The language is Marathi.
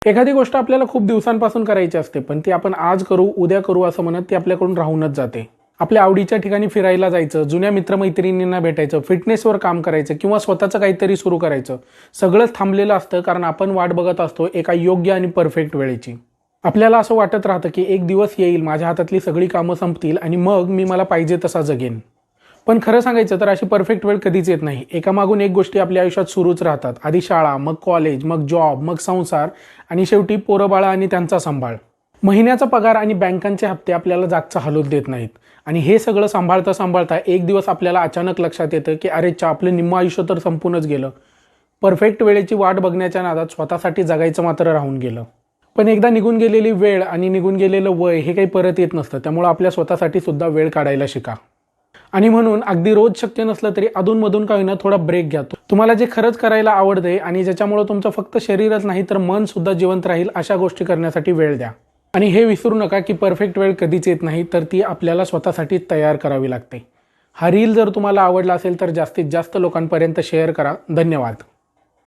एखादी गोष्ट आपल्याला खूप दिवसांपासून करायची असते, पण ती आपण आज करू, उद्या करू असं म्हणत ती आपल्याकडून राहूनच जाते. आपल्या आवडीच्या ठिकाणी फिरायला जायचं, जुन्या मित्रमैत्रिणींना भेटायचं, फिटनेसवर काम करायचं किंवा स्वतःचं काहीतरी सुरू करायचं, सगळंच थांबलेलं असतं कारण आपण वाट बघत असतो एका योग्य आणि परफेक्ट वेळेची. आपल्याला असं वाटत राहतं की एक दिवस येईल, माझ्या हातातली सगळी कामं संपतील आणि मग मी मला पाहिजे तसा जगेन. पण खरं सांगायचं तर अशी परफेक्ट वेळ कधीच येत नाही. एकामागून एक गोष्टी आपल्या आयुष्यात सुरूच राहतात. आधी शाळा, मग कॉलेज, मग जॉब, मग संसार आणि शेवटी पोरंबाळं आणि त्यांचा सांभाळ. महिन्याचा पगार आणि बँकांचे हप्ते आपल्याला जागचा हलवून देत नाहीत. आणि हे सगळं सांभाळता सांभाळता एक दिवस आपल्याला अचानक लक्षात येतं की अरे आपलं निम्मं आयुष्य तर संपूनच गेलं. परफेक्ट वेळेची वाट बघण्याच्या नादात स्वतःसाठी जगायचं मात्र राहून गेलं. पण एकदा निघून गेलेली वेळ आणि निघून गेलेलं वय हे काही परत येत नसतं. त्यामुळे आपल्या स्वतःसाठी सुद्धा वेळ काढायला शिका. आणि म्हणून अगदी रोज शक्य नसलं तरी अधूनमधून काही ना थोडा ब्रेक घ्या. तुम्हाला जे खरंच करायला आवडते आणि ज्याच्यामुळे तुमचं फक्त शरीरच नाही तर मन सुद्धा जिवंत राहील अशा गोष्टी करण्यासाठी वेळ द्या. आणि हे विसरू नका की परफेक्ट वेळ कधीच येत नाही, तर ती आपल्याला स्वतःसाठी तयार करावी लागते. हा रील जर तुम्हाला आवडला असेल तर जास्तीत जास्त लोकांपर्यंत शेअर करा. धन्यवाद.